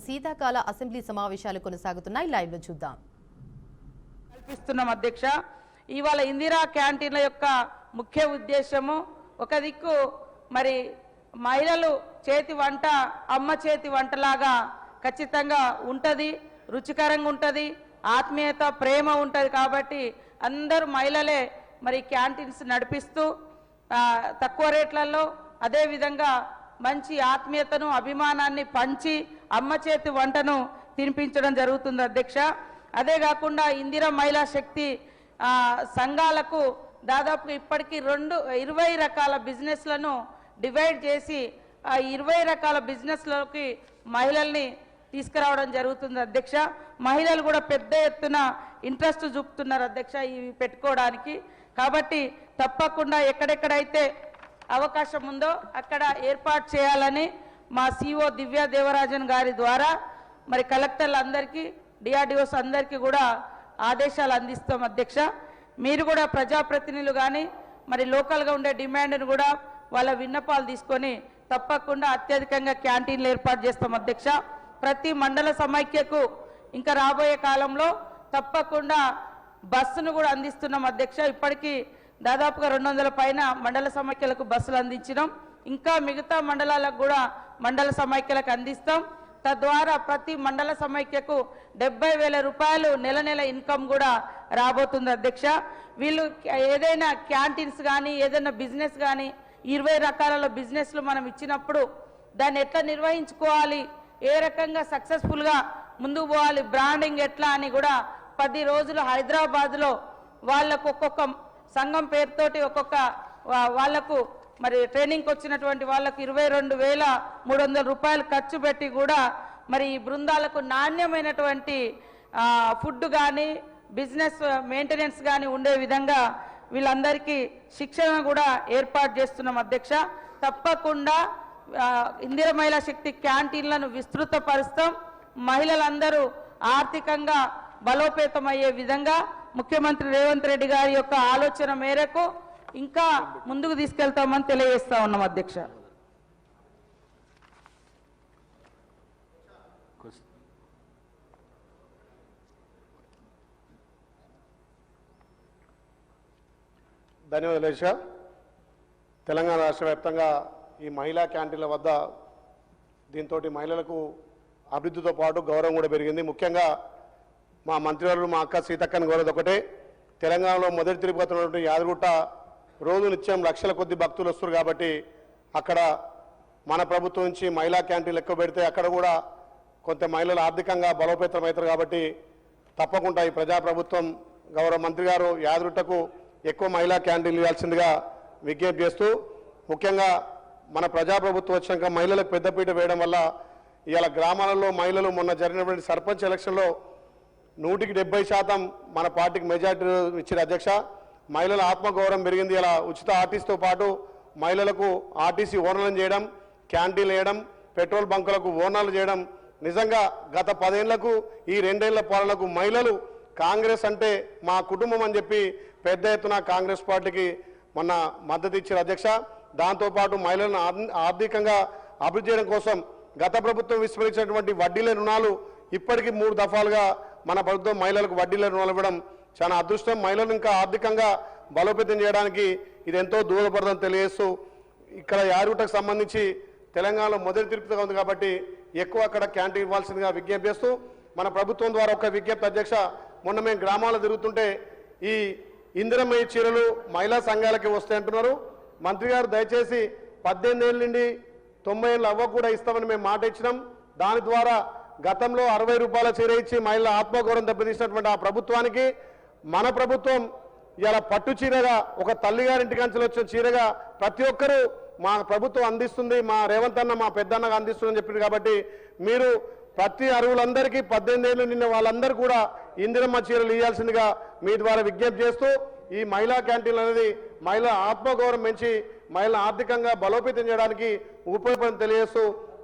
శీతాకాల అసెంబ్లీ సమావేశాలు కొనసాగుతున్నాయి. లైవ్ లో చూద్దాం. కల్పిస్తున్నాం అధ్యక్ష. ఇవాళ ఇందిరా క్యాంటీన్ల యొక్క ముఖ్య ఉద్దేశము ఒక దిక్కు మరి మహిళలు చేతి వంట అమ్మ చేతి వంటలాగా ఖచ్చితంగా ఉంటుంది, రుచికరంగా ఉంటుంది, ఆత్మీయత ప్రేమ ఉంటుంది. కాబట్టి అందరూ మహిళలే మరి క్యాంటీన్స్ నడిపిస్తూ తక్కువ రేట్లలో అదేవిధంగా మంచి ఆత్మీయతను అభిమానాన్ని పంచి అమ్మ చేతి వంటను తినిపించడం జరుగుతుంది అధ్యక్ష. అదే కాకుండా ఇందిరా మహిళా శక్తి సంఘాలకు దాదాపు ఇప్పటికీ 20 రకాల బిజినెస్లను డివైడ్ చేసి ఆ 20 రకాల బిజినెస్లకి మహిళల్ని తీసుకురావడం జరుగుతుంది అధ్యక్ష. మహిళలు కూడా పెద్ద ఎత్తున ఇంట్రెస్ట్ చూపుతున్నారు అధ్యక్ష ఇవి పెట్టుకోవడానికి. కాబట్టి తప్పకుండా ఎక్కడెక్కడైతే అవకాశం ఉందో అక్కడ ఏర్పాటు చేయాలని మా సిఓ దివ్య దేవరాజన్ గారి ద్వారా మరి కలెక్టర్లందరికీ డిఆర్డిఓస్ అందరికీ కూడా ఆదేశాలు అందిస్తాం అధ్యక్ష. మీరు కూడా ప్రజాప్రతినిధులు కానీ మరి లోకల్గా ఉండే డిమాండ్ను కూడా వాళ్ళ విన్నపాలు తీసుకొని తప్పకుండా అత్యధికంగా క్యాంటీన్లు ఏర్పాటు చేస్తాం అధ్యక్ష. ప్రతి మండల సమైక్యకు ఇంకా రాబోయే కాలంలో తప్పకుండా బస్సును కూడా అందిస్తున్నాం అధ్యక్ష. ఇప్పటికీ దాదాపుగా 200 పైన మండల సమైక్యలకు బస్సులు అందించినాం. ఇంకా మిగతా మండలాలకు కూడా మండల సమైక్యలకు అందిస్తాం. తద్వారా ప్రతి మండల సమైక్యకు 70,000 రూపాయలు నెల నెల ఇన్కమ్ కూడా రాబోతుంది అధ్యక్ష. వీళ్ళు ఏదైనా క్యాంటీన్స్ కానీ ఏదైనా బిజినెస్ కానీ 20 రకాల బిజినెస్లు మనం ఇచ్చినప్పుడు దాన్ని ఎట్లా నిర్వహించుకోవాలి, ఏ రకంగా సక్సెస్ఫుల్గా ముందుకు పోవాలి, బ్రాండింగ్ ఎట్లా అని కూడా 10 రోజులు హైదరాబాద్లో వాళ్ళకు ఒక్కొక్క సంఘం పేరుతోటి ఒక్కొక్క వాళ్లకు మరి ట్రైనింగ్కి వచ్చినటువంటి వాళ్ళకు 22,300 రూపాయలు ఖర్చు పెట్టి కూడా మరి ఈ బృందాలకు నాణ్యమైనటువంటి ఫుడ్ కానీ బిజినెస్ మెయింటెనెన్స్ కానీ ఉండే విధంగా వీళ్ళందరికీ శిక్షణ కూడా ఏర్పాటు చేస్తున్నాం అధ్యక్ష. తప్పకుండా ఇందిరా మహిళా శక్తి క్యాంటీన్లను విస్తృతపరుస్తాం. మహిళలందరూ ఆర్థికంగా బలోపేతమయ్యే విధంగా ముఖ్యమంత్రి రేవంత్ రెడ్డి గారి యొక్క ఆలోచన మేరకు ఇంకా ముందుకు తీసుకెళ్తామని తెలియజేస్తా ఉన్నాం అధ్యక్ష. ధన్యవాదాలు అధ్యక్ష. తెలంగాణ రాష్ట్ర వ్యాప్తంగా ఈ మహిళా క్యాంటీన్ల వద్ద దీంతో మహిళలకు అభివృద్ధితో పాటు గౌరవం కూడా పెరిగింది. ముఖ్యంగా మా మంత్రివర్యులు మా అక్క సీతక్కని కోరేది ఒకటే, తెలంగాణలో మొదటి తిరుపతి ఉన్నటువంటి యాదగిరిగుట్ట రోజు నిత్యం లక్షల కొద్ది భక్తులు వస్తారు. కాబట్టి అక్కడ మన ప్రభుత్వం నుంచి మహిళా క్యాంటీన్లు ఎక్కువ పెడితే అక్కడ కూడా కొంత మహిళలు ఆర్థికంగా బలోపేతం అవుతారు. కాబట్టి తప్పకుండా ఈ ప్రజాప్రభుత్వం గౌరవ మంత్రి గారు యాదగిరిగుట్టకు ఎక్కువ మహిళా క్యాంటీన్లు ఇవ్వాల్సిందిగా విజ్ఞప్తి చేస్తూ, ముఖ్యంగా మన ప్రజాప్రభుత్వం వచ్చాక మహిళలకు పెద్దపీట వేయడం వల్ల ఇవాళ గ్రామాలలో మహిళలు మొన్న జరిగినటువంటి సర్పంచ్ ఎలక్షన్లో 100% మన పార్టీకి మెజార్టీ ఇచ్చిన అధ్యక్ష. మహిళల ఆత్మగౌరవం పెరిగింది. ఇలా ఉచిత ఆర్టీసీతో పాటు మహిళలకు ఆర్టీసీ ఓనర్లను చేయడం, క్యాంటీన్లు వేయడం, పెట్రోల్ బంకులకు ఓనర్లు చేయడం, నిజంగా గత 10 ఏళ్లకు ఈ 2 ఏళ్ల పాలనకు మహిళలు కాంగ్రెస్ అంటే మా కుటుంబం అని చెప్పి పెద్ద ఎత్తున కాంగ్రెస్ పార్టీకి మొన్న మద్దతు ఇచ్చిన అధ్యక్ష. దాంతోపాటు మహిళలను ఆర్థికంగా అభివృద్ధి చేయడం కోసం గత ప్రభుత్వం విస్మరించినటువంటి వడ్డీల రుణాలు ఇప్పటికీ 3 దఫాలుగా మన ప్రభుత్వం మహిళలకు వడ్డీల రుణాలు ఇవ్వడం చాలా అదృష్టం. మహిళలను ఇంకా ఆర్థికంగా బలోపేతం చేయడానికి ఇది ఎంతో దోహదపడదని తెలియజేస్తూ, ఇక్కడ యాదగిరిగుట్టకు సంబంధించి తెలంగాణలో మొదటి తిరుపతిగా ఉంది కాబట్టి ఎక్కువ అక్కడ క్యాంటీన్ ఇవ్వాల్సిందిగా విజ్ఞప్తి చేస్తూ, మన ప్రభుత్వం ద్వారా ఒక విజ్ఞప్తి అధ్యక్ష. మొన్న మేము గ్రామాల్లో తిరుగుతుంటే ఈ ఇందిరమయ్య చీరలు మహిళా సంఘాలకి వస్తాయి అంటున్నారు. మంత్రి గారు దయచేసి 18 ఏళ్ళ నుండి 90 ఏళ్ళు అవ్వ కూడా ఇస్తామని మేము మాట ఇచ్చినాం. దాని ద్వారా గతంలో 60 రూపాయల చీర ఇచ్చి మహిళల ఆత్మగౌరవం దెబ్బతీసినటువంటి ఆ ప్రభుత్వానికి మన ప్రభుత్వం ఇలా పట్టు చీరగా, ఒక తల్లిగారింటి కంచెలు వచ్చిన చీరగా ప్రతి ఒక్కరూ మా ప్రభుత్వం అందిస్తుంది, మా రేవంత్ అన్న మా పెద్దన్నగా అందిస్తుందని చెప్పింది. కాబట్టి మీరు ప్రతి అర్హులందరికీ 18 ఏళ్ళు నిన్న వాళ్ళందరూ కూడా ఇందిరమ్మ చీరలు ఇవ్వాల్సిందిగా మీ ద్వారా విజ్ఞప్తి చేస్తూ, ఈ మహిళా క్యాంటీన్లు అనేది మహిళల ఆత్మగౌరవం పెంచి మహిళలను ఆర్థికంగా బలోపేతం చేయడానికి ఉపయోగపడని తెలియజేస్తూ,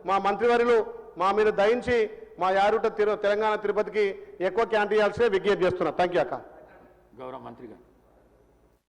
మా మంత్రివర్యులు మా మీద దయించి మా యాదగిరిగుట్ట తెలంగాణ తిరుపతికి ఎక్కువ క్యాంటీన్ ఇవ్వాల్సిన విజ్ఞప్తి చేస్తున్నా. థ్యాంక్ యూ అక్క. గౌరవ మంత్రి గారు.